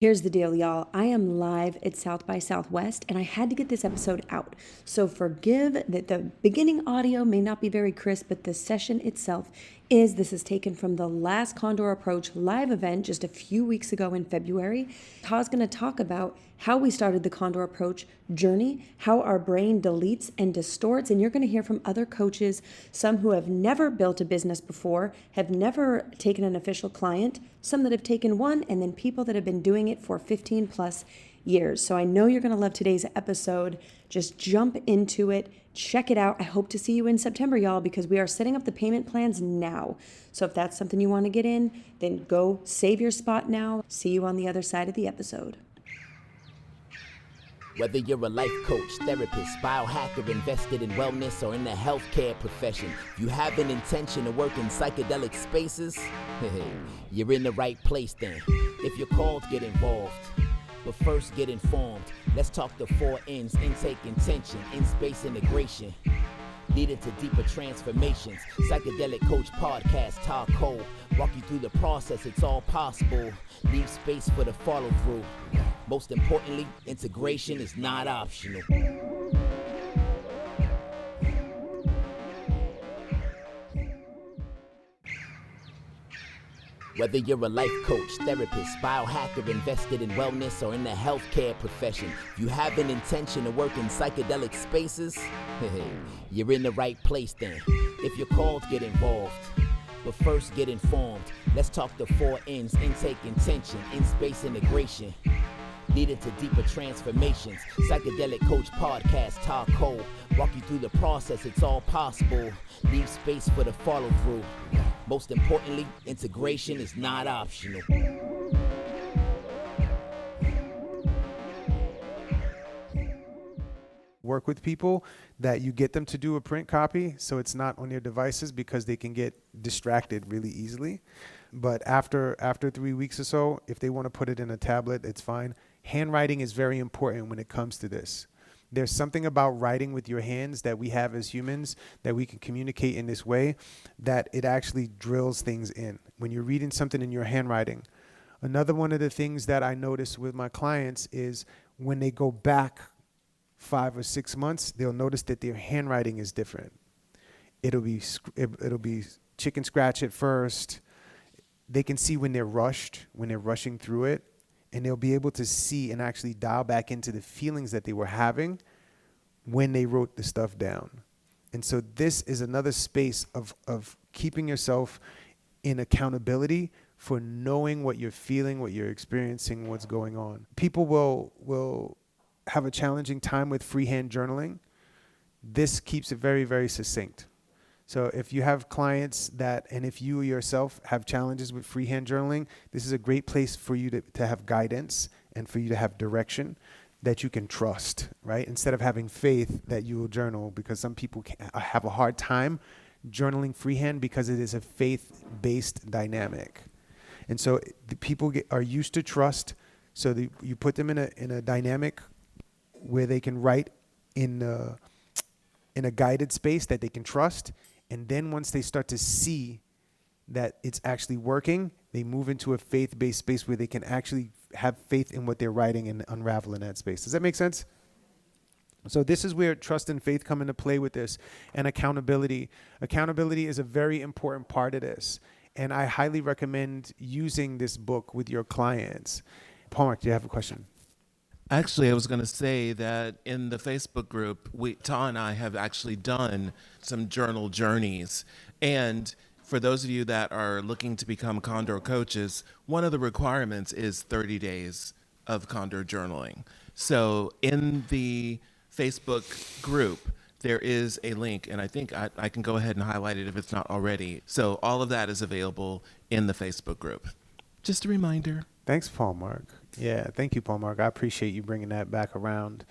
Here's the deal, y'all. I am live at South by Southwest, and I had to get this episode out. So forgive that the beginning audio may not be very crisp, but the session itself is. This is taken from the last Condor Approach live event just a few weeks ago in February. Tah's going to talk about how we started the Condor Approach journey, how our brain deletes and distorts, and you're going to hear from other coaches, some who have never built a business before, have never taken an official client, some that have taken one, and then people that have been doing it for 15 plus years. So I know you're going to love today's episode. Just jump into it. Check it out. I hope to see you in September, y'all, because we are setting up the payment plans now. So if that's something you want to get in, then go save your spot now. See you on the other side of the episode. Whether you're a life coach, therapist, biohacker, invested in wellness, or in the healthcare profession, if you have an intention to work in psychedelic spaces, you're in the right place then. If you're called, get involved. But first, get informed. Let's talk the 4 N's: intake, intention, in-space integration, leading to deeper transformations. Psychedelic Coach Podcast, Tah Kole. Walk you through the process, it's all possible. Leave space for the follow through. Most importantly, integration is not optional. Whether you're a life coach, therapist, biohacker, invested in wellness, or in the healthcare profession, if you have an intention to work in psychedelic spaces, you're in the right place then. If you're called, get involved. But first, get informed. Let's talk the 4 N's: intake, intention, in-space integration, leading to deeper transformations. Psychedelic Coach Podcast, Tah Kole. Walk you through the process, it's all possible. Leave space for the follow through. Most importantly, integration is not optional. Work with people that you get them to do a print copy so it's not on their devices, because they can get distracted really easily. But after 3 weeks or so, if they want to put it in a tablet, it's fine. Handwriting is very important when it comes to this. There's something about writing with your hands that we have as humans, that we can communicate in this way, that it actually drills things in. When you're reading something in your handwriting. Another one of the things that I notice with my clients is when they go back 5 or 6 months, they'll notice that their handwriting is different. It'll be chicken scratch at first. They can see when they're rushing through it, and they'll be able to see and actually dial back into the feelings that they were having when they wrote the stuff down. And so this is another space of keeping yourself in accountability for knowing what you're feeling, what you're experiencing, what's going on. People will have a challenging time with freehand journaling. This keeps it very, very succinct. So if you have clients and if you yourself have challenges with freehand journaling, this is a great place for you to have guidance and for you to have direction that you can trust, right? Instead of having faith that you will journal, because some people have a hard time journaling freehand because it is a faith-based dynamic. And so the people are used to trust, so you put them in a dynamic where they can write in a guided space that they can trust. And then once they start to see that it's actually working, they move into a faith-based space where they can actually have faith in what they're writing and unravel in that space. Does that make sense? So this is where trust and faith come into play with this, and accountability. Accountability is a very important part of this. And I highly recommend using this book with your clients. Paul Mark, do you have a question? Actually, I was going to say that in the Facebook group, Tah and I have actually done some journal journeys. And for those of you that are looking to become Condor coaches, one of the requirements is 30 days of Condor journaling. So in the Facebook group, there is a link, and I think I can go ahead and highlight it if it's not already. So all of that is available in the Facebook group. Just a reminder. Thanks, Paul Mark. Yeah, thank you, Paul Mark. I appreciate you bringing that back around.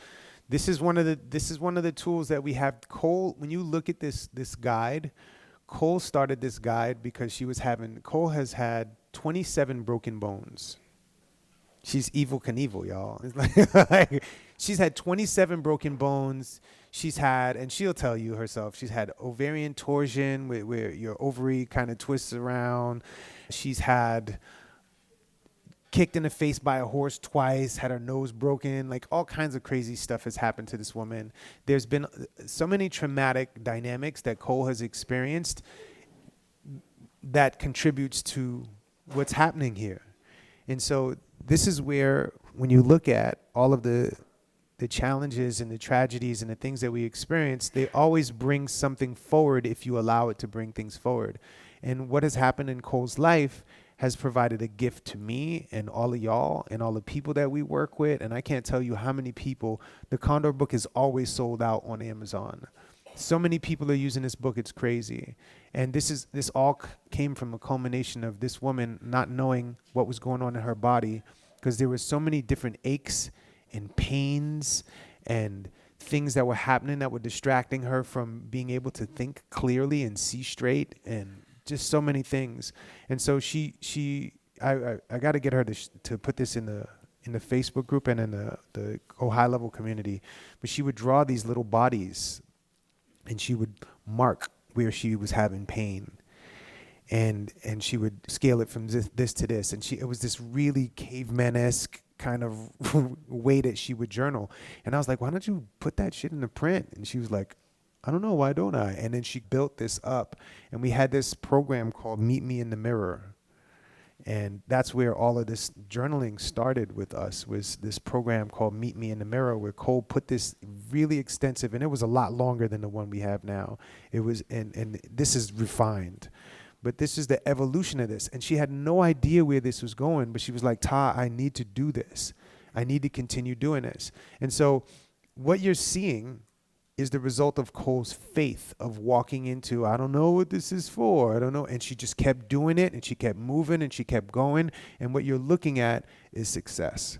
This is one of the tools that we have. Kole, when you look at this like Kole started this guide because Kole has had 27 broken bones. She's evil Knievel, y'all. It's like she's had 27 broken bones. And she'll tell you herself, she's had ovarian torsion where your ovary kind of twists around. She's had kicked in the face by a horse twice, had her nose broken, like all kinds of crazy stuff has happened to this woman. There's been so many traumatic dynamics that Kole has experienced that contributes to what's happening here. And so this is where, when you look at all of the challenges and the tragedies and the things that we experience, they always bring something forward if you allow it to bring things forward. And what has happened in Kole's life has provided a gift to me and all of y'all and all the people that we work with. And I can't tell you how many people, the Condor book is always sold out on Amazon. So many people are using this book, it's crazy. And this all came from a culmination of this woman not knowing what was going on in her body, because there were so many different aches and pains and things that were happening that were distracting her from being able to think clearly and see straight, and just so many things. And so I got to get her to put this in the Facebook group and in the high level community. But she would draw these little bodies, and she would mark where she was having pain, and she would scale it from this to this, and it was this really caveman-esque kind of way that she would journal. And I was like, why don't you put that shit in the print? And she was like, I don't know, why don't I? And then she built this up, and we had this program called Meet Me in the Mirror. And that's where all of this journaling started with us, was this program called Meet Me in the Mirror, where Kole put this really extensive, and it was a lot longer than the one we have now. It was, and this is refined, but this is the evolution of this. And she had no idea where this was going, but she was like, Tah, I need to do this. I need to continue doing this. And so what you're seeing is the result of Kole's faith of walking into, I don't know what this is for. I don't know. And she just kept doing it, and she kept moving, and she kept going. And what you're looking at is success.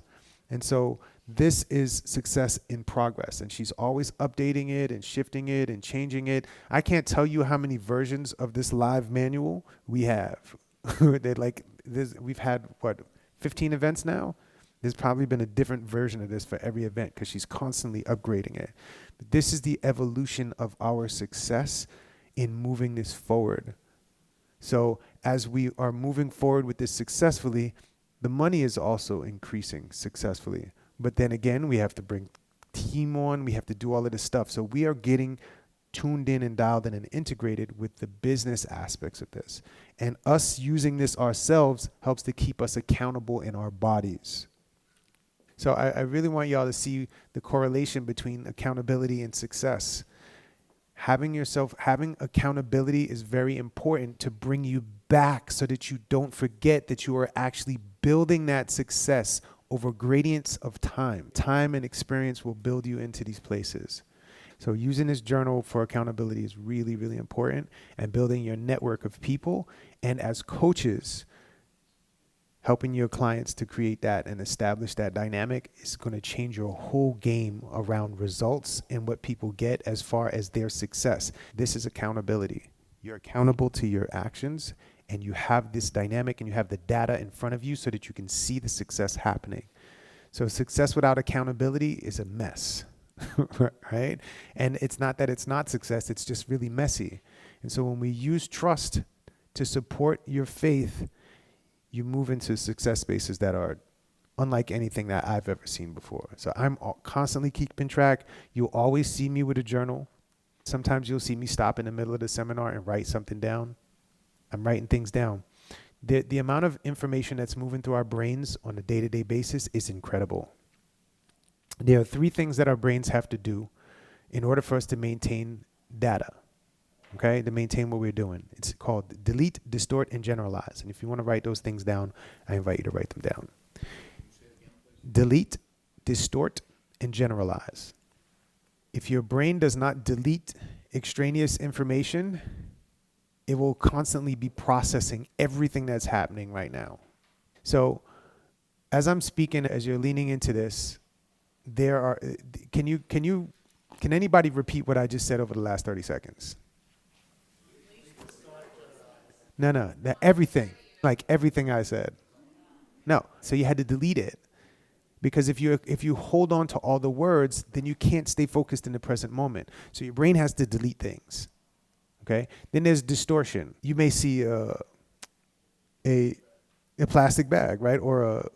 And so this is success in progress. And she's always updating it and shifting it and changing it. I can't tell you how many versions of this live manual we have. We've had, 15 events now? There's probably been a different version of this for every event, because she's constantly upgrading it. But this is the evolution of our success in moving this forward. So as we are moving forward with this successfully, the money is also increasing successfully. But then again, we have to bring team on. We have to do all of this stuff. So we are getting tuned in and dialed in and integrated with the business aspects of this. And us using this ourselves helps to keep us accountable in our bodies. So I really want y'all to see the correlation between accountability and success. Having accountability is very important to bring you back, so that you don't forget that you are actually building that success over gradients of time. Time and experience will build you into these places. So using this journal for accountability is really, really important, and building your network of people. And as coaches, helping your clients to create that and establish that dynamic is going to change your whole game around results and what people get as far as their success. This is accountability. You're accountable to your actions, and you have this dynamic, and you have the data in front of you so that you can see the success happening. So success without accountability is a mess, right? And it's not that it's not success, it's just really messy. And so when we use trust to support your faith, you move into success spaces that are unlike anything that I've ever seen before. So I'm constantly keeping track. You'll always see me with a journal. Sometimes you'll see me stop in the middle of the seminar and write something down. I'm writing things down. The amount of information that's moving through our brains on a day-to-day basis is incredible. There are 3 things that our brains have to do in order for us to maintain data. Okay, to maintain what we're doing. It's called delete, distort, and generalize. And if you want to write those things down, I invite you to write them down. Delete, distort, and generalize. If your brain does not delete extraneous information, it will constantly be processing everything that's happening right now. So as I'm speaking, as you're leaning into this, can anybody repeat what I just said over the last 30 seconds? No, everything, like everything I said. No, so you had to delete it, because if you hold on to all the words, then you can't stay focused in the present moment. So your brain has to delete things. Okay. Then there's distortion. You may see a plastic bag, right, or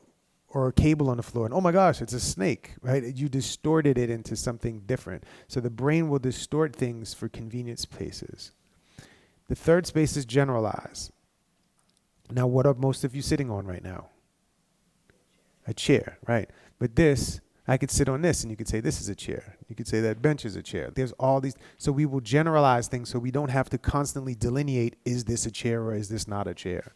or a cable on the floor, and oh my gosh, it's a snake, right? You distorted it into something different. So the brain will distort things for convenient spaces. The third space is generalize. Now, what are most of you sitting on right now? A chair, right? But this, I could sit on this and you could say this is a chair. You could say that bench is a chair. There's all these. So we will generalize things so we don't have to constantly delineate, is this a chair or is this not a chair?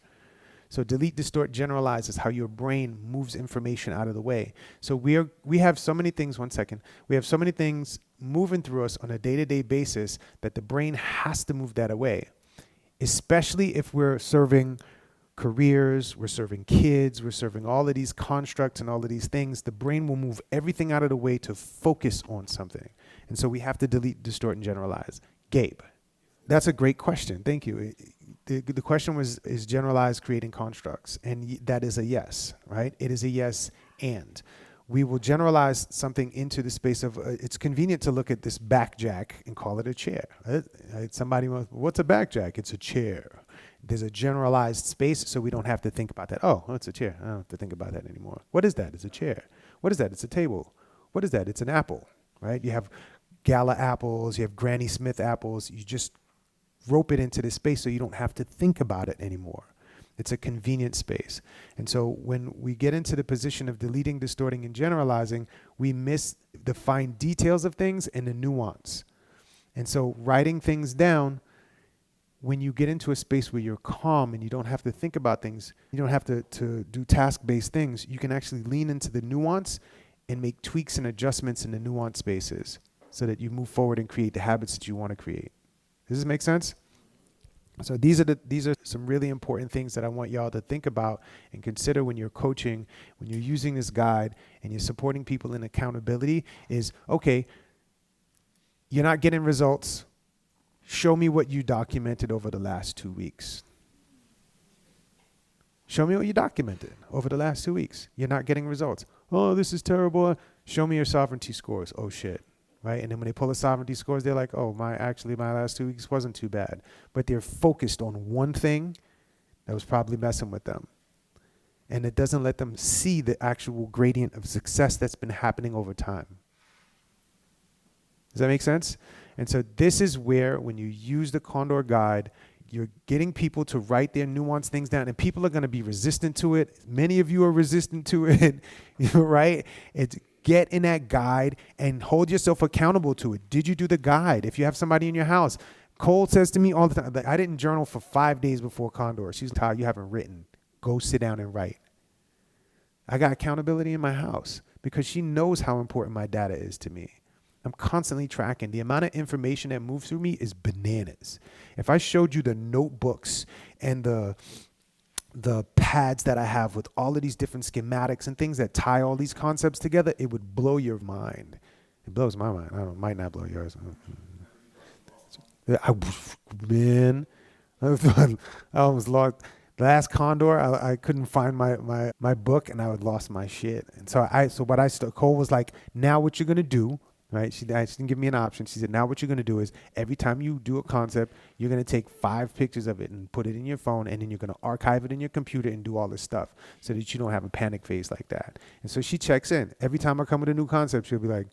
So delete, distort, generalize is how your brain moves information out of the way. So we have so many things, one second. We have so many things moving through us on a day-to-day basis that the brain has to move that away, especially if we're serving careers, we're serving kids, we're serving all of these constructs and all of these things. The brain will move everything out of the way to focus on something. And so we have to delete, distort, and generalize. Gabe, that's a great question. Thank you. The question was, is generalize creating constructs? And that is a yes, right? It is a yes, and we will generalize something into the space of, it's convenient to look at this back jack and call it a chair. Somebody wants, what's a back jack? It's a chair. There's a generalized space, so we don't have to think about that. Oh, it's a chair. I don't have to think about that anymore. What is that? It's a chair. What is that? It's a table. What is that? It's an apple, right? You have Gala apples. You have Granny Smith apples. You just rope it into this space so you don't have to think about it anymore. It's a convenient space. And so when we get into the position of deleting, distorting, and generalizing, we miss the fine details of things and the nuance. And so writing things down, when you get into a space where you're calm and you don't have to think about things, you don't have to do task-based things, you can actually lean into the nuance and make tweaks and adjustments in the nuance spaces so that you move forward and create the habits that you want to create. Does this make sense? So these are some really important things that I want y'all to think about and consider when you're coaching, when you're using this guide and you're supporting people in accountability is, okay, you're not getting results. Show me what you documented over the last 2 weeks. Show me what you documented over the last 2 weeks. You're not getting results. Oh, this is terrible. Show me your sovereignty scores. Oh, shit. Right? And then when they pull the sovereignty scores, they're like, oh, my last 2 weeks wasn't too bad. But they're focused on one thing that was probably messing with them. And it doesn't let them see the actual gradient of success that's been happening over time. Does that make sense? And so this is where, when you use the Condor guide, you're getting people to write their nuanced things down, and people are going to be resistant to it. Many of you are resistant to it, right? It's get in that guide and hold yourself accountable to it. Did you do the guide? If you have somebody in your house, Kole says to me all the time, like, I didn't journal for 5 days before Condor. She's like, Tah, you haven't written. Go sit down and write. I got accountability in my house because she knows how important my data is to me. I'm constantly tracking. The amount of information that moves through me is bananas. If I showed you the notebooks and the pads that I have with all of these different schematics and things that tie all these concepts together, it would blow your mind. It blows my mind. I don't know, might not blow yours. Man, I almost lost. The last Condor, I couldn't find my book, and I had lost my shit. And so Kole was like, now what you're going to do, right? She didn't give me an option. She said, now what you're going to do is every time you do a concept, you're going to take 5 pictures of it and put it in your phone, and then you're going to archive it in your computer and do all this stuff so that you don't have a panic phase like that. And so she checks in. Every time I come with a new concept, she'll be like,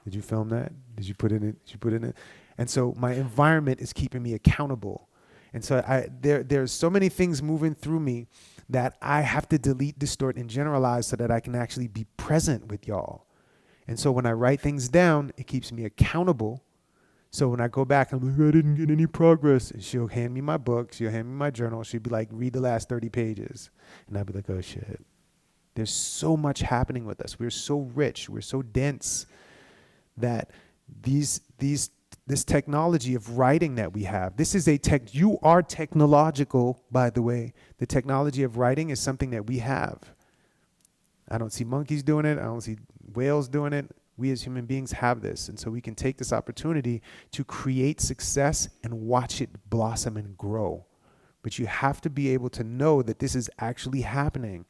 did you film that? Did you put it in? Did you put it in? And so my environment is keeping me accountable. And so there's so many things moving through me that I have to delete, distort, and generalize so that I can actually be present with y'all. And so when I write things down, it keeps me accountable. So when I go back, I'm like, I didn't get any progress. And she'll hand me my book. She'll hand me my journal. She'll be like, read the last 30 pages. And I'll be like, oh, shit. There's so much happening with us. We're so rich. We're so dense that this technology of writing that we have, this is you are technological, by the way. The technology of writing is something that we have. I don't see monkeys doing it. I don't see whales doing it. We as human beings have this. And so we can take this opportunity to create success and watch it blossom and grow. But you have to be able to know that this is actually happening.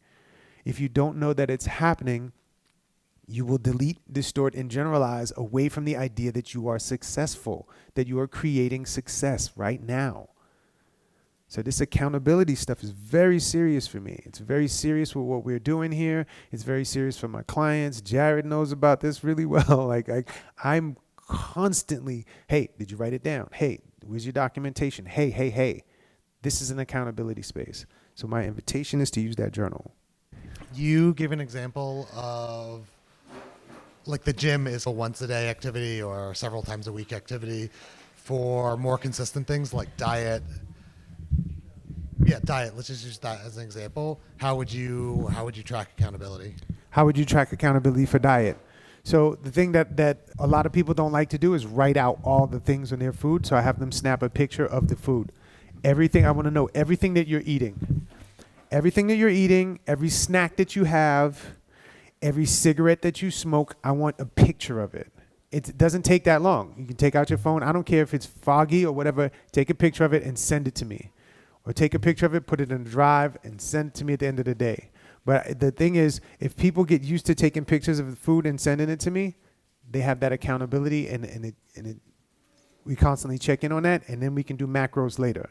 If you don't know that it's happening, you will delete, distort, and generalize away from the idea that you are successful, that you are creating success right now. So this accountability stuff is very serious for me. It's very serious with what we're doing here. It's very serious for my clients. Jared knows about this really well. Like I'm constantly, hey, did you write it down? Hey, where's your documentation? Hey. This is an accountability space. So my invitation is to use that journal. You give an example of like the gym is a once a day activity or several times a week activity. For more consistent things like diet. Yeah, diet. Let's just use that as an example. How would you track accountability? How would you track accountability for diet? So the thing that a lot of people don't like to do is write out all the things on their food. So I have them snap a picture of the food. Everything, I want to know everything that you're eating. Everything that you're eating, every snack that you have, every cigarette that you smoke, I want a picture of it. It doesn't take that long. You can take out your phone. I don't care if it's foggy or whatever. Take a picture of it and send it to me. Or take a picture of it, put it in a drive, and send it to me at the end of the day. But the thing is, if people get used to taking pictures of the food and sending it to me, they have that accountability, and we constantly check in on that, and then we can do macros later.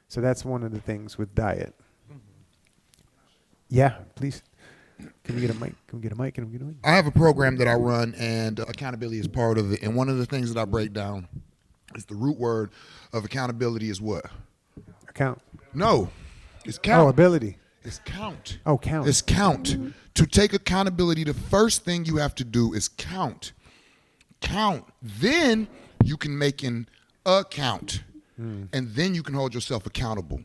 So that's one of the things with diet. Yeah, please. Can we get a mic? Can we get a mic? Can we get a mic? I have a program that I run, and accountability is part of it. And one of the things that I break down is the root word of accountability is what? Count. No, it's count. Oh, ability. It's count. Oh, count. It's count. To take accountability, the first thing you have to do is count. Count. Then you can make an account. And then you can hold yourself accountable.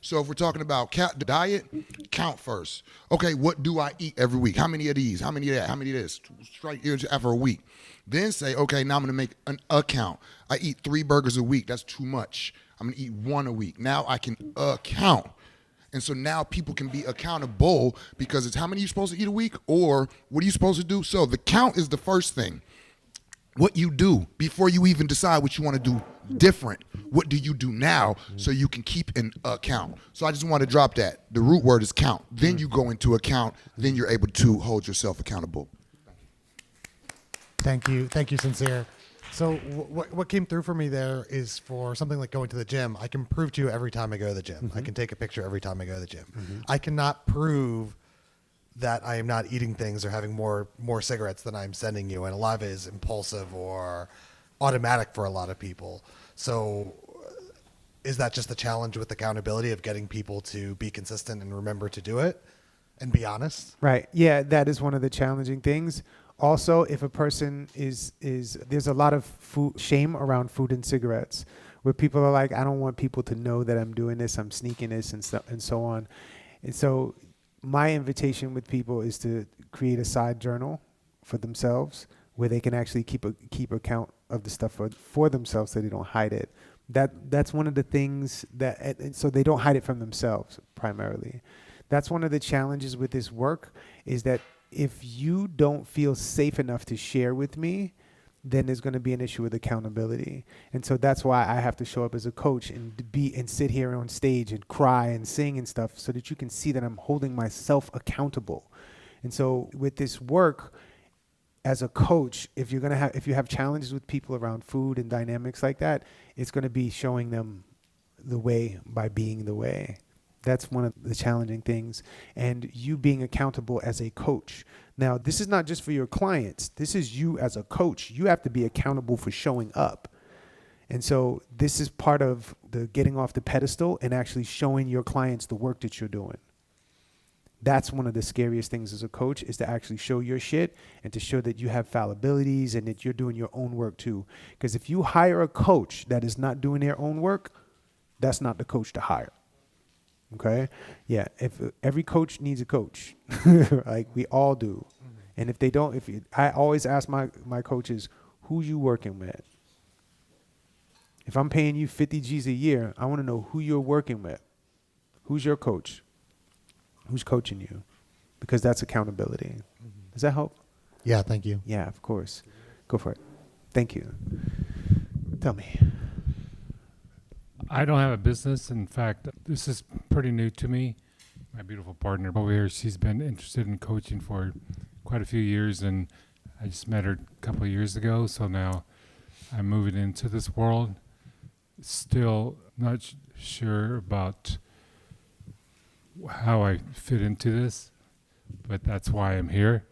So if we're talking about diet, count first. Okay, what do I eat every week? How many of these? How many of that? How many of this? Straight after a week. Then say, okay, now I'm going to make an account. I eat 3 burgers a week. That's too much. I'm going to eat 1 a week. Now I can account. And so now people can be accountable because it's how many you're supposed to eat a week or what are you supposed to do? So the count is the first thing. What you do before you even decide what you want to do different. What do you do now so you can keep an account? So I just want to drop that. The root word is count. Then you go into account. Then you're able to hold yourself accountable. Thank you, Sincere. So what came through for me there is for something like going to the gym, I can prove to you every time I go to the gym. I can take a picture every time I go to the gym. I cannot prove that I am not eating things or having more cigarettes than I'm sending you. And a lot of it is impulsive or automatic for a lot of people. So is that just the challenge with accountability of getting people to be consistent and remember to do it and be honest? Right. Yeah, that is one of the challenging things. Also, if a person is there's a lot of shame around food and cigarettes where people are like, I don't want people to know that I'm doing this, I'm sneaking this and so on. And so my invitation with people is to create a side journal for themselves where they can actually keep account of the stuff for themselves so they don't hide it. That's one of the things that, so they don't hide it from themselves primarily. That's one of the challenges with this work is that if you don't feel safe enough to share with me, then there's going to be an issue with accountability. And so that's why I have to show up as a coach and sit here on stage and cry and sing and stuff so that you can see that I'm holding myself accountable. And so with this work as a coach, if you have challenges with people around food and dynamics like that, it's going to be showing them the way by being the way. That's one of the challenging things. And you being accountable as a coach. Now, this is not just for your clients. This is you as a coach. You have to be accountable for showing up. And so this is part of the getting off the pedestal and actually showing your clients the work that you're doing. That's one of the scariest things as a coach is to actually show your shit and to show that you have fallibilities and that you're doing your own work too. Because if you hire a coach that is not doing their own work, that's not the coach to hire. Okay? Yeah, if every coach needs a coach, like we all do. And if they don't, I always ask my coaches, who you working with? If I'm paying you 50 G's a year, I want to know who you're working with. Who's your coach? Who's coaching you? Because that's accountability. Does that help? Yeah, thank you. Yeah, of course. Go for it. Thank you. Tell me. I don't have a business. In fact, this is pretty new to me. My beautiful partner over here, she's been interested in coaching for quite a few years, and I just met her a couple of years ago, so now I'm moving into this world. Still not sure about how I fit into this, but that's why I'm here.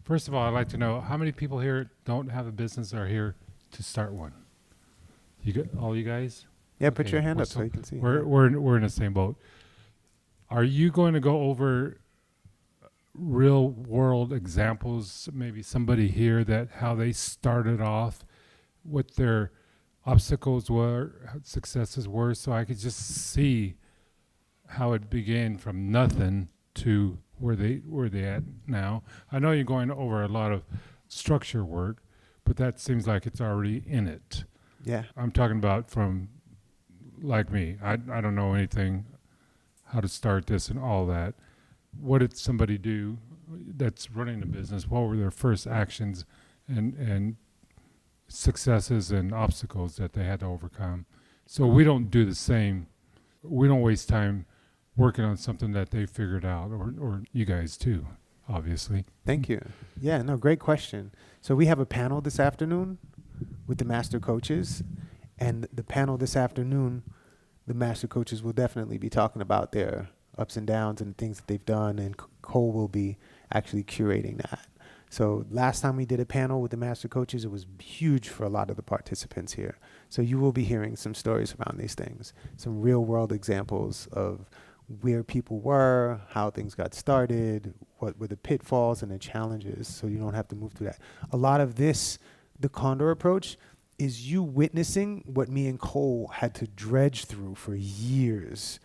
First of all, I'd like to know how many people here don't have a business or are here to start one. You got all you guys? Yeah, put Okay, your hand we're up so you can see. We're in the same boat. Are you going to go over real world examples? Maybe somebody here that how they started off, what their obstacles were, how successes were, so I could just see how it began from nothing to where they at now. I know you're going over a lot of structure work, but that seems like it's already in it. Yeah. I'm talking about from like me. I don't know anything how to start this and all that. What did somebody do that's running a business? What were their first actions and successes and obstacles that they had to overcome? So we don't do the same. We don't waste time working on something that they figured out, or you guys too, obviously. Thank you. Yeah, no, great question. So we have a panel this afternoon with the master coaches, and the panel this afternoon, the master coaches will definitely be talking about their ups and downs and things that they've done, and Kole will be actually curating that. So last time we did a panel with the master coaches, it was huge for a lot of the participants here. So you will be hearing some stories around these things, some real world examples of where people were, how things got started, what were the pitfalls and the challenges, so you don't have to move through that. A lot of this, the Condor Approach, is you witnessing what me and Kole had to dredge through for years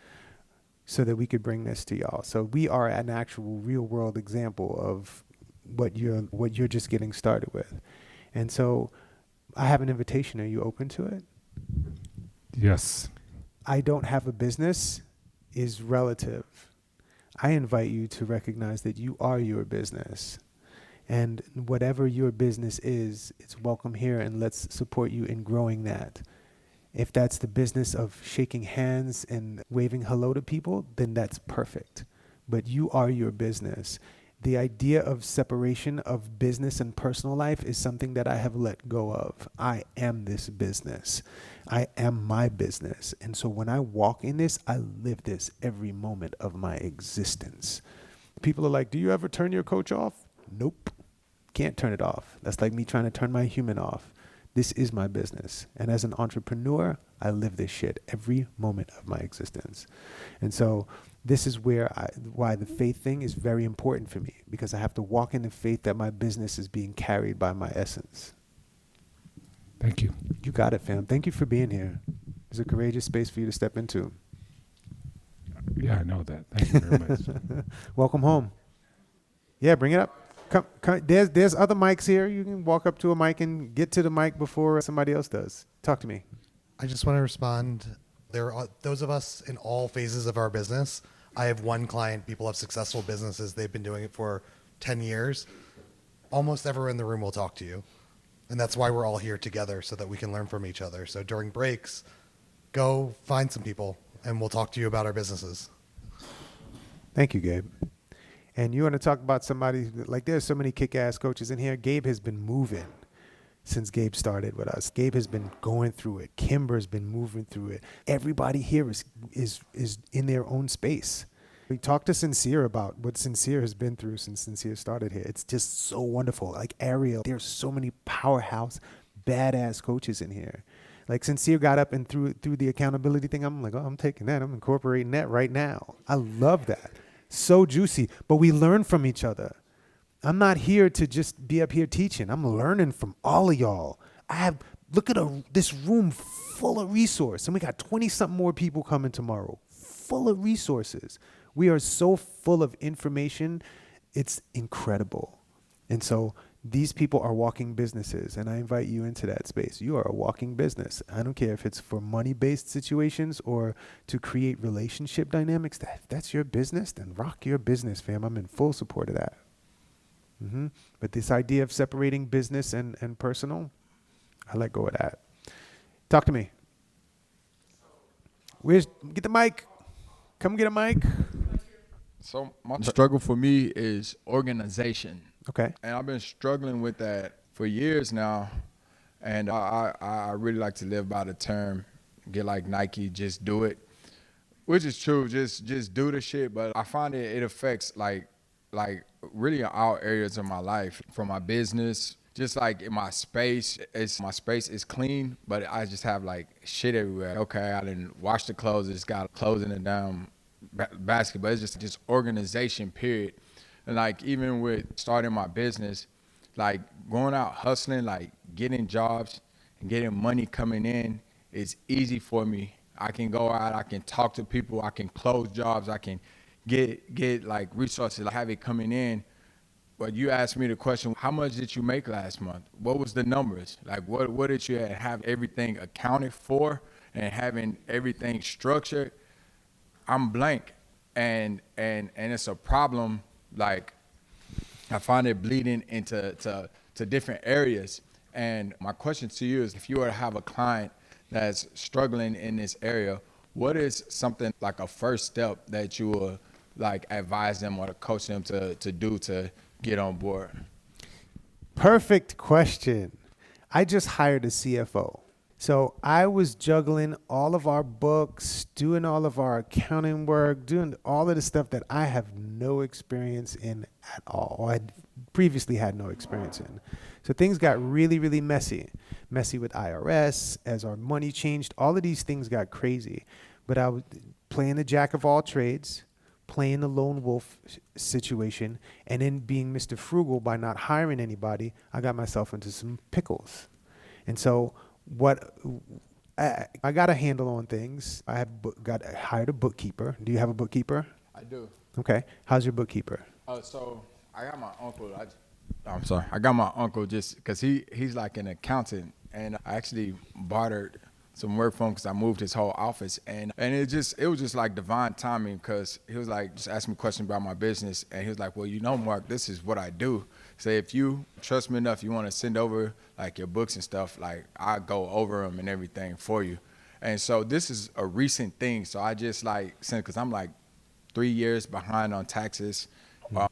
so that we could bring this to y'all. So we are an actual real world example of what you're just getting started with. And so I have an invitation. Are you open to it? Yes. I don't have a business is relative. I invite you to recognize that you are your business. And whatever your business is, it's welcome here, and let's support you in growing that. If that's the business of shaking hands and waving hello to people, then that's perfect. But you are your business. The idea of separation of business and personal life is something that I have let go of. I am this business. I am my business. And so when I walk in this, I live this every moment of my existence. People are like, do you ever turn your coach off? Nope. Can't turn it off. That's like me trying to turn my human off. This is my business. And as an entrepreneur, I live this shit every moment of my existence. And so this is why the faith thing is very important for me, because I have to walk in the faith that my business is being carried by my essence. Thank you. You got it, fam. Thank you for being here. It's a courageous space for you to step into. Yeah, I know that. Thank you very much. Welcome home. Yeah, bring it up. Come. There's other mics here. You can walk up to a mic and get to the mic before somebody else does. Talk to me. I just want to respond. There are those of us in all phases of our business. I have one client. People have successful businesses. They've been doing it for 10 years. Almost everyone in the room will talk to you. And that's why we're all here together, so that we can learn from each other. So during breaks, go find some people and we'll talk to you about our businesses. Thank you, Gabe. And you want to talk about somebody, like there's so many kick-ass coaches in here. Gabe has been moving since Gabe started with us. Gabe has been going through it. Kimber's been moving through it. Everybody here is in their own space. We talked to Sincere about what Sincere has been through since Sincere started here. It's just so wonderful. Like Ariel, there's so many powerhouse, badass coaches in here. Like Sincere got up and through the accountability thing, I'm like, oh, I'm taking that. I'm incorporating that right now. I love that. So juicy. But we learn from each other. I'm not here to just be up here teaching. I'm learning from all of y'all. Look at this room full of resource. And we got 20-something more people coming tomorrow. Full of resources. We are so full of information. It's incredible. And so these people are walking businesses, and I invite you into that space. You are a walking business. I don't care if it's for money-based situations or to create relationship dynamics. If that's your business, then rock your business, fam. I'm in full support of that. But this idea of separating business and personal, I let go of that. Talk to me. Get the mic. Come get a mic. So my struggle for me is organization. Okay. And I've been struggling with that for years now. And I really like to live by the term, get like Nike, just do it. Which is true. Just do the shit. But I find it affects like really in all areas of my life. From my business, just like in my space, my space is clean, but I just have like shit everywhere. Okay, I didn't wash the clothes. Just got clothes in the damn basket. But it's just organization, period. And like even with starting my business, like going out hustling, like getting jobs and getting money coming in is easy for me. I can go out, I can talk to people, I can close jobs, I can get like resources, like have it coming in. But you asked me the question, how much did you make last month? What was the numbers? Like what did you have everything accounted for and having everything structured? I'm blank. And it's a problem. Like I find it bleeding into different areas. And my question to you is, if you were to have a client that's struggling in this area, what is something like a first step that you would like advise them or to coach them to do to get on board? Perfect question. I just hired a CFO. So I was juggling all of our books, doing all of our accounting work, doing all of the stuff that I have no experience in at all, or I previously had no experience in. So things got really, really messy with IRS, as our money changed. All of these things got crazy. But I was playing the jack of all trades, playing the lone wolf situation, and then being Mr. Frugal by not hiring anybody, I got myself into some pickles. And so I got a handle on things. I have hired a bookkeeper. Do you have a bookkeeper? I do. Okay. How's your bookkeeper? So I got my uncle. I'm sorry. I got my uncle just because he's like an accountant, and I actually bartered some work from him because I moved his whole office, and it was just like divine timing, because he was like just asking me questions about my business, and he was like, well, Mark, this is what I do. Say if you trust me enough, you want to send over like your books and stuff, like I go over them and everything for you. And so this is a recent thing. So I just like sent, because I'm like 3 years behind on taxes.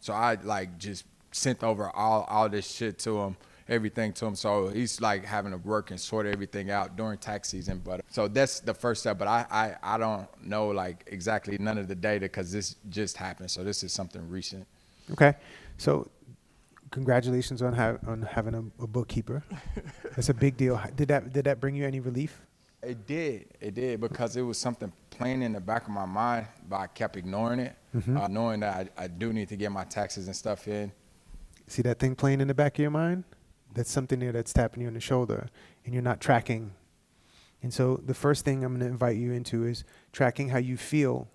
So I like just sent over all this shit to him, everything to him. So he's like having to work and sort everything out during tax season. But so that's the first step. But I don't know like exactly none of the data because this just happened. So this is something recent. Okay. So congratulations on having a bookkeeper. That's a big deal. Did that bring you any relief? It did because it was something playing in the back of my mind, but I kept ignoring it, knowing that I do need to get my taxes and stuff in. See that thing playing in the back of your mind? That's something there that's tapping you on the shoulder, and you're not tracking. And so the first thing I'm going to invite you into is tracking how you feel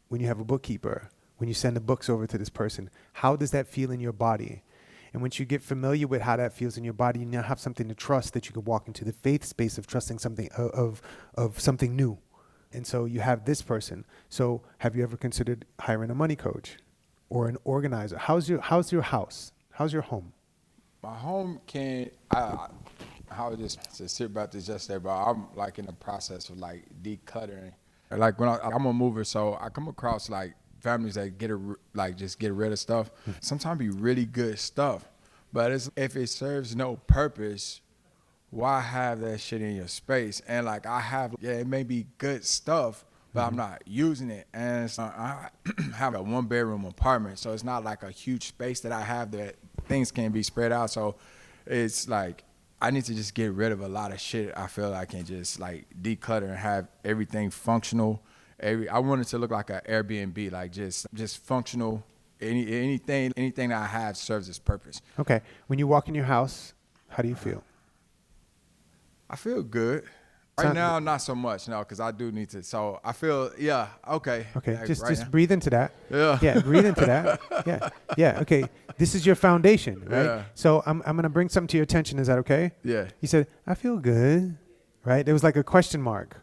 when you have a bookkeeper, when you send the books over to this person. How does that feel in your body? And once you get familiar with how that feels in your body, you now have something to trust, that you can walk into the faith space of trusting something of something new. And so you have this person. So have you ever considered hiring a money coach or an organizer? How's your house? How's your home? My home I was just sit about this yesterday, but I'm like in the process of like decluttering. Like when I'm a mover, so I come across like families that just get rid of stuff. Sometimes be really good stuff, but if it serves no purpose, why have that shit in your space? And like it may be good stuff, but I'm not using it. And I have a 1-bedroom apartment, so it's not like a huge space that I have that things can be spread out. So it's like I need to just get rid of a lot of shit. I feel I can just like declutter and have everything functional. I want it to look like an Airbnb, like just functional. Anything that I have serves its purpose. Okay. When you walk in your house, how do you feel? I feel good. Right now, not so much, no, because I do need to. So I feel, yeah, okay. Okay, Like just breathe into that. Yeah. Yeah, breathe into that. Yeah. Okay, this is your foundation, right? Yeah. So I'm gonna bring something to your attention. Is that okay? Yeah. You said, I feel good, right? There was like a question mark,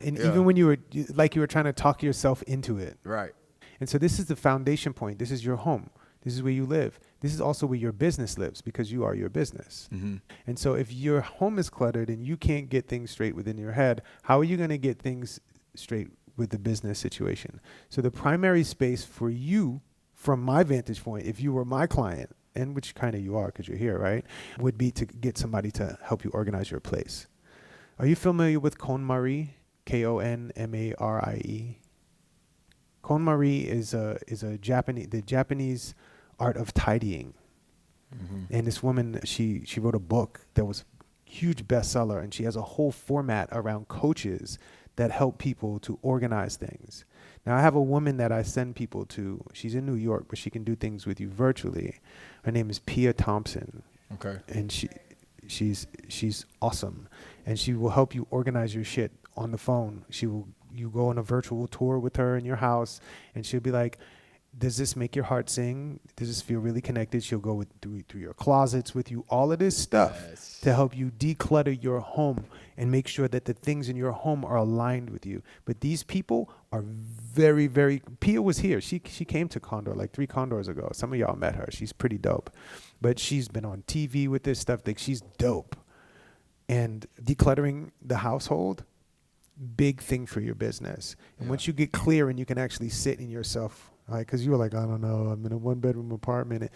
and Yeah. even when you were trying to talk yourself into it. Right. And so this is the foundation point. This is your home. This is where you live. This is also where your business lives, because you are your business. Mm-hmm. And so if your home is cluttered and you can't get things straight within your head, how are you going to get things straight with the business situation? So the primary space for you, from my vantage point, if you were my client, and which kind of you are because you're here, right, would be to get somebody to help you organize your place. Are you familiar with KonMari? KonMarie? KonMari is a Japanese art of tidying. And this woman, she wrote a book that was a huge bestseller, and she has a whole format around coaches that help people to organize things. Now, I have a woman that I send people to. She's in New York, but she can do things with you virtually. Her name is Pia Thompson. Okay. And she's awesome, and she will help you organize your shit on the phone. You go on a virtual tour with her in your house, and she'll be like, does this make your heart sing? Does this feel really connected? She'll go through your closets with you, all of this stuff to help you declutter your home and make sure that the things in your home are aligned with you. But these people are very, very, Pia was here. She came to Condor like 3 Condors ago. Some of y'all met her. She's pretty dope. But she's been on TV with this stuff. Like, she's dope. And decluttering the household, big thing for your business. And once you get clear and you can actually sit in yourself, like, because you were like, I don't know, I'm in a 1-bedroom apartment.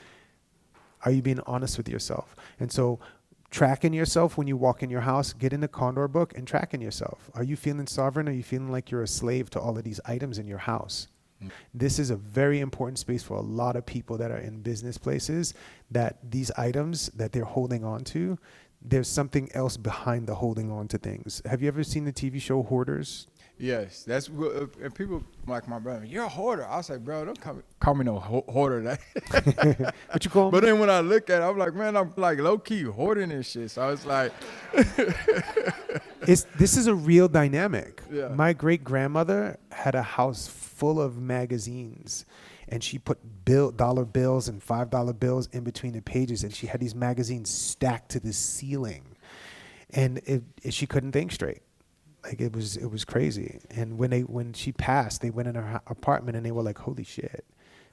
Are you being honest with yourself? And so tracking yourself when you walk in your house, get in the Condor book and tracking yourself. Are you feeling sovereign? Are you feeling like you're a slave to all of these items in your house? This is a very important space for a lot of people that are in business places, that these items that they're holding on to, there's something else behind the holding on to things. Have you ever seen the TV show Hoarders? Yes, that's what, and people like my brother, you're a hoarder. I say, bro, don't call me no hoarder. What you call me? But then when I look at it, I'm like, man, I'm like low key hoarding this shit. So I was like, this is a real dynamic. Yeah. My great grandmother had a house full of magazines, and she put dollar bills and $5 bills in between the pages, and she had these magazines stacked to the ceiling, and she couldn't think straight. Like, it was crazy. And when she passed, they went in her apartment and they were like, holy shit,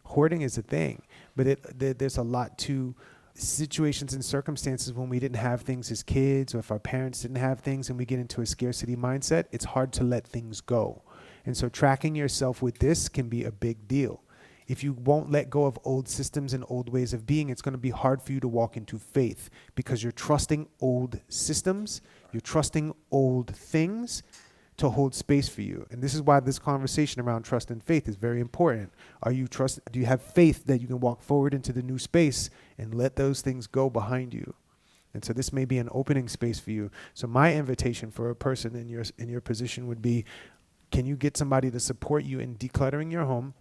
hoarding is a thing. But there's a lot to situations and circumstances when we didn't have things as kids, or if our parents didn't have things and we get into a scarcity mindset, it's hard to let things go. And so tracking yourself with this can be a big deal. If you won't let go of old systems and old ways of being, it's going to be hard for you to walk into faith, because you're trusting old systems, you're trusting old things to hold space for you. And this is why this conversation around trust and faith is very important. Do you have faith that you can walk forward into the new space and let those things go behind you? And so this may be an opening space for you. So my invitation for a person in your position would be, can you get somebody to support you in decluttering your home,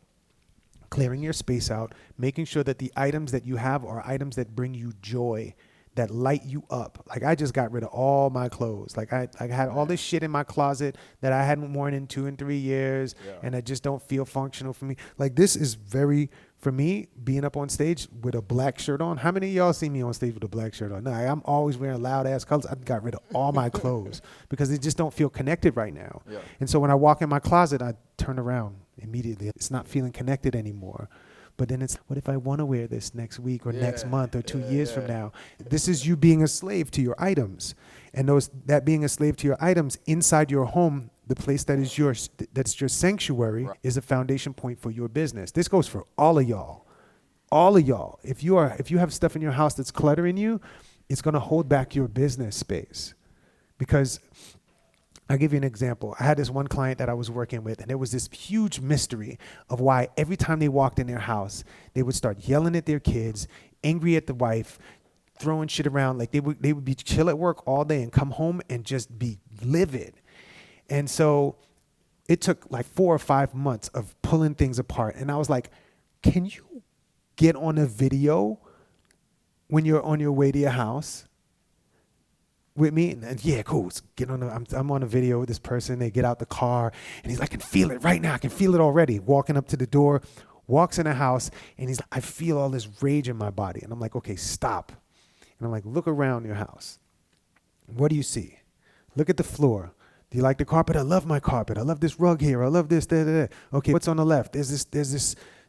clearing your space out, making sure that the items that you have are items that bring you joy, that light you up. Like, I just got rid of all my clothes. Like, I had all this shit in my closet that I hadn't worn in 2 and 3 years, and I just don't feel functional for me. Like, this is very, for me, being up on stage with a black shirt on. How many of y'all see me on stage with a black shirt on? No, I'm always wearing loud ass colors. I got rid of all my clothes because they just don't feel connected right now. Yeah. And so when I walk in my closet, I turn around immediately. It's not feeling connected anymore. But then it's, what if I want to wear this next week or next month or 2 years from now? This is you being a slave to your items. And that being a slave to your items inside your home, the place that is yours, that's your sanctuary, is a foundation point for your business. This goes for all of y'all. All of y'all. If you have stuff in your house that's cluttering you, it's going to hold back your business space. Because I'll give you an example. I had this one client that I was working with, and there was this huge mystery of why every time they walked in their house, they would start yelling at their kids, angry at the wife, throwing shit around. Like, they would be chill at work all day and come home and just be livid. And so it took like 4 or 5 months of pulling things apart. And I was like, can you get on a video when you're on your way to your house with me? And yeah, cool. Get on. I'm on a video with this person. They get out the car, and he's like, I can feel it right now. I can feel it already. Walking up to the door, walks in the house, and he's like, I feel all this rage in my body. And I'm like, okay, stop. And I'm like, look around your house. What do you see? Look at the floor. Do you like the carpet? I love my carpet. I love this rug here. I love this. Da, da, da. Okay, what's on the left? There's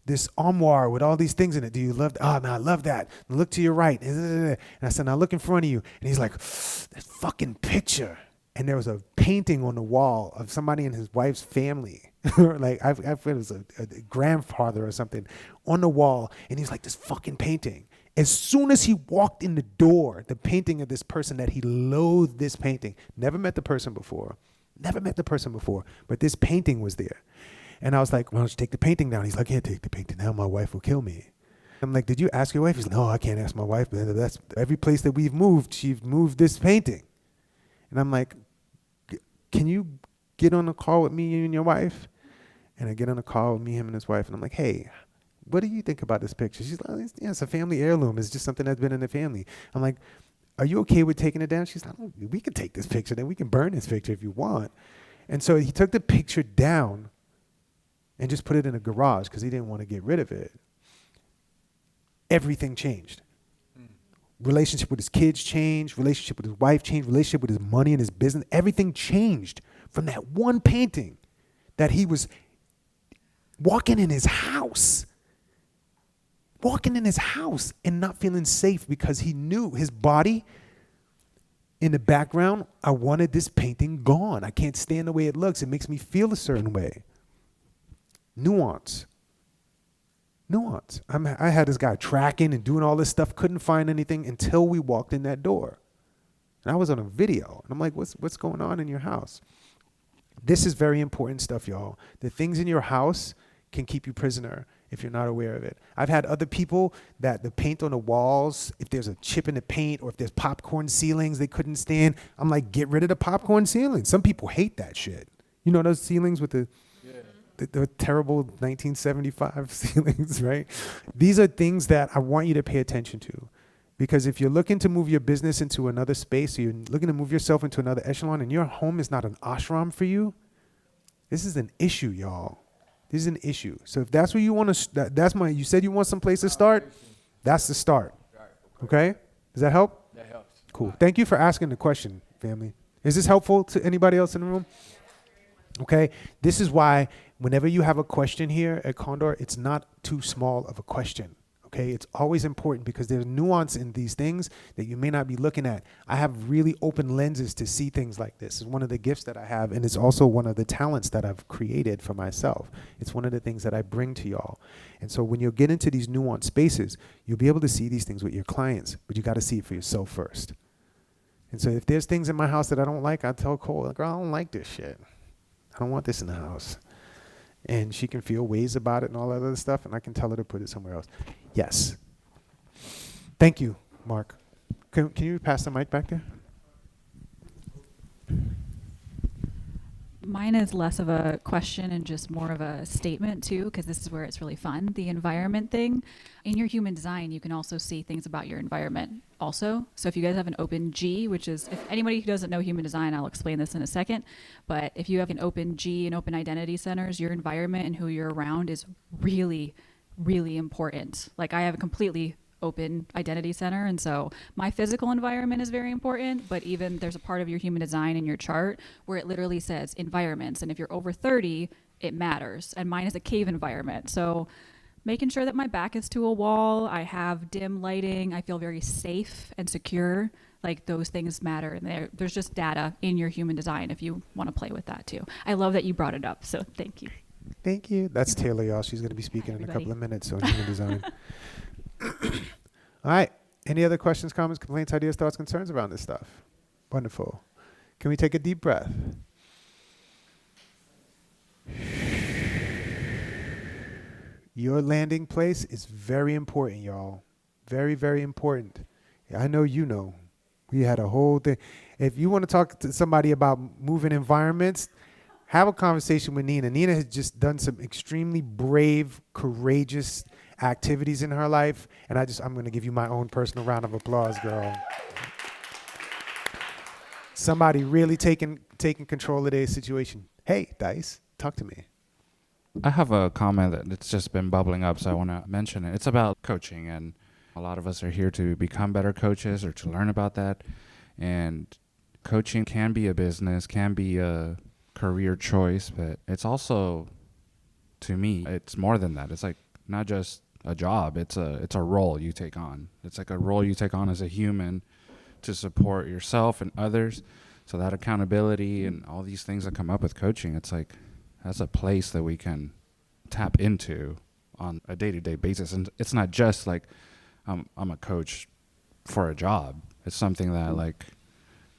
this armoire with all these things in it. Do you love that? Oh, man, I love that. And look to your right. And I said, now look in front of you. And he's like, that fucking picture. And there was a painting on the wall of somebody in his wife's family. Like, I it was a grandfather or something on the wall. And he's like, this fucking painting. As soon as he walked in the door, the painting of this person that he loathed, this painting, never met the person before, but this painting was there. And I was like, why don't you take the painting down? He's like, I can't take the painting down. My wife will kill me. I'm like, did you ask your wife? He's like, no, I can't ask my wife. But that's every place that we've moved, she's moved this painting. And I'm like, can you get on a call with me and your wife? And I get on a call with me, him, and his wife. And I'm like, hey, what do you think about this picture? She's like, yeah, it's a family heirloom. It's just something that's been in the family. I'm like, are you okay with taking it down? She's like, oh, we can take this picture. Then we can burn this picture if you want. And so he took the picture down and just put it in a garage because he didn't want to get rid of it. Everything changed. Relationship with his kids changed. Relationship with his wife changed. Relationship with his money and his business. Everything changed from that one painting that he was walking in his house. Walking in his house and not feeling safe because he knew his body in the background. I wanted this painting gone. I can't stand the way it looks. It makes me feel a certain way. Nuance. I had this guy tracking and doing all this stuff, couldn't find anything until we walked in that door. And I was on a video. And I'm like, what's going on in your house? This is very important stuff, y'all. The things in your house can keep you prisoner if you're not aware of it. I've had other people that the paint on the walls, if there's a chip in the paint or if there's popcorn ceilings they couldn't stand, I'm like, get rid of the popcorn ceilings. Some people hate that shit. You know those ceilings with the terrible 1975 ceilings, right? These are things that I want you to pay attention to. Because if you're looking to move your business into another space, or you're looking to move yourself into another echelon, and your home is not an ashram for you, this is an issue, y'all. This is an issue. So if that's where you want to, you said you want some place to start, that's the start. Okay? Does that help? That helps. Cool. Thank you for asking the question, family. Is this helpful to anybody else in the room? Okay? This is why whenever you have a question here at Condor, it's not too small of a question. Okay, it's always important because there's nuance in these things that you may not be looking at. I have really open lenses to see things like this. It's one of the gifts that I have, and it's also one of the talents that I've created for myself. It's one of the things that I bring to y'all. And so when you get into these nuanced spaces, you'll be able to see these things with your clients, but you got to see it for yourself first. And so if there's things in my house that I don't like, I tell Kole, girl, I don't like this shit. I don't want this in the house. And she can feel ways about it and all that other stuff, and I can tell her to put it somewhere else. Yes. Thank you, Mark. Can you pass the mic back there? Mine is less of a question and just more of a statement too, because this is where it's really fun. The environment thing. In your human design, you can also see things about your environment also. So if you guys have an open G, which is, if anybody who doesn't know human design, I'll explain this in a second. But if you have an open G and open identity centers, your environment and who you're around is really, really important. Like I have a completely open identity center, and so my physical environment is very important, but even there's a part of your human design in your chart where it literally says environments, and if you're over 30 it matters, and mine is a cave environment. So making sure that my back is to a wall, I have dim lighting, I feel very safe and secure, like those things matter, and there's just data in your human design if you want to play with that too. I love that you brought it up, so thank you. Thank you. That's Taylor, y'all. She's going to be speaking in a couple of minutes on human design. All right. Any other questions, comments, complaints, ideas, thoughts, concerns around this stuff? Wonderful. Can we take a deep breath? Your landing place is very important, y'all. Very, very important. I know you know. We had a whole thing. If you want to talk to somebody about moving environments, have a conversation with Nina. Nina has just done some extremely brave, courageous activities in her life, and I'm going to give you my own personal round of applause, girl. Somebody really taking control of their situation. Hey, Dice, talk to me. I have a comment that's just been bubbling up, so I want to mention it. It's about coaching, and a lot of us are here to become better coaches or to learn about that. And coaching can be a business, can be a career choice, but it's also, to me, it's more than that. It's like not just a job, it's a role you take on. It's like a role you take on as a human to support yourself and others. So that accountability and all these things that come up with coaching, it's like that's a place that we can tap into on a day-to-day basis. And it's not just like I'm a coach for a job. It's something that like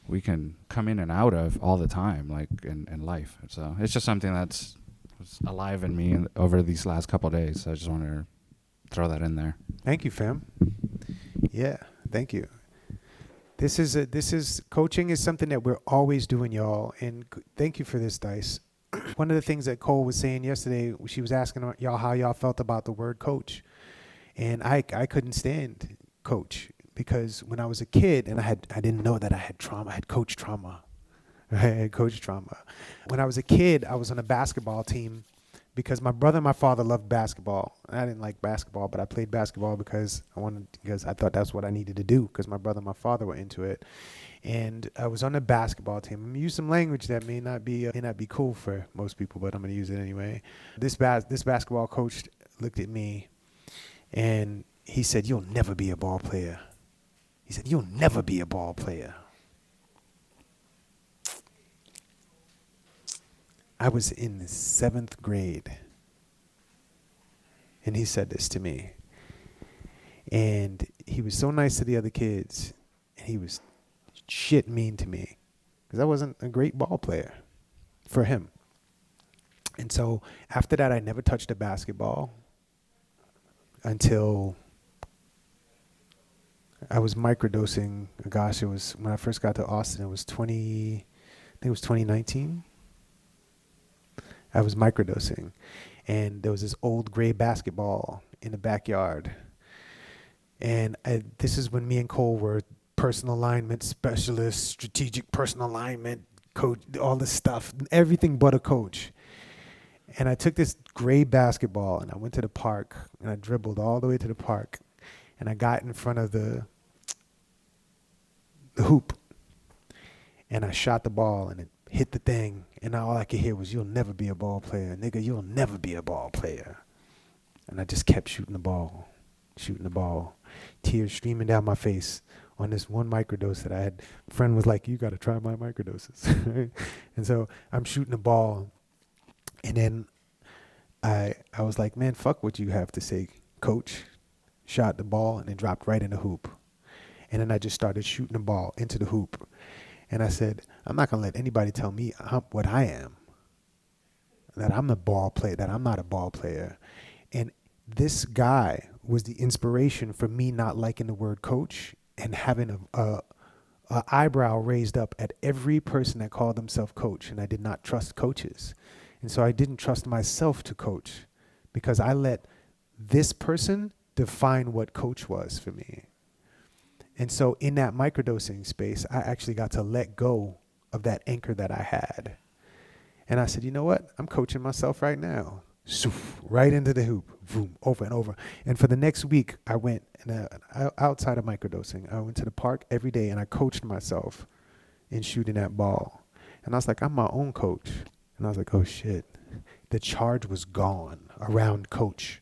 we can come in and out of all the time, like in life. So it's just something that's was alive in me over these last couple of days. So I just wanted to throw that in there. Thank you, fam. Yeah, thank you. This is coaching is something that we're always doing, y'all. And thank you for this, Dice. One of the things that Kole was saying yesterday, she was asking y'all how y'all felt about the word coach. And I couldn't stand coach because when I was a kid and I didn't know that I had trauma, I had coach trauma. I had coach trauma. When I was a kid, I was on a basketball team because my brother and my father loved basketball. I didn't like basketball, but I played basketball because I thought that's what I needed to do because my brother and my father were into it. And I was on the basketball team. I'm gonna use some language that may not be cool for most people, but I'm gonna use it anyway. This basketball coach looked at me and he said, "You'll never be a ball player." He said, "You'll never be a ball player." I was in the 7th grade, and he said this to me. And he was so nice to the other kids, and he was shit mean to me because I wasn't a great ball player for him. And so after that, I never touched a basketball until I was microdosing. Gosh, it was when I first got to Austin. It was 2019. I was microdosing, and there was this old gray basketball in the backyard. And this is when me and Kole were personal alignment specialists, strategic personal alignment coach, all this stuff, everything but a coach. And I took this gray basketball and I went to the park and I dribbled all the way to the park and I got in front of the hoop and I shot the ball and it hit the thing, and all I could hear was, "You'll never be a ball player. Nigga, you'll never be a ball player." And I just kept shooting the ball. Tears streaming down my face on this one microdose that I had. A friend was like, "You got to try my microdoses." And so I'm shooting the ball, and then I was like, "Man, fuck what you have to say, coach." Shot the ball, and it dropped right in the hoop. And then I just started shooting the ball into the hoop. And I said, I'm not going to let anybody tell me what I am, that I'm a ball player, that I'm not a ball player. And this guy was the inspiration for me not liking the word coach and having a eyebrow raised up at every person that called themselves coach. And I did not trust coaches. And so I didn't trust myself to coach because I let this person define what coach was for me. And so in that microdosing space, I actually got to let go of that anchor that I had. And I said, you know what? I'm coaching myself right now. Right into the hoop, boom, over and over. And for the next week, I went, outside of microdosing, I went to the park every day and I coached myself in shooting that ball. And I was like, I'm my own coach. And I was like, oh shit. The charge was gone around coach.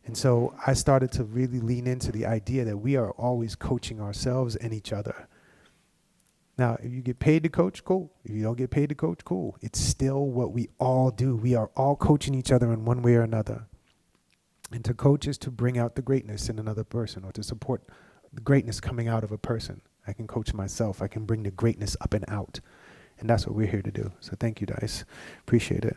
And so I started to really lean into the idea that we are always coaching ourselves and each other. Now, if you get paid to coach, cool. If you don't get paid to coach, cool. It's still what we all do. We are all coaching each other in one way or another. And to coach is to bring out the greatness in another person or to support the greatness coming out of a person. I can coach myself. I can bring the greatness up and out. And that's what we're here to do. So thank you, Dice. Appreciate it.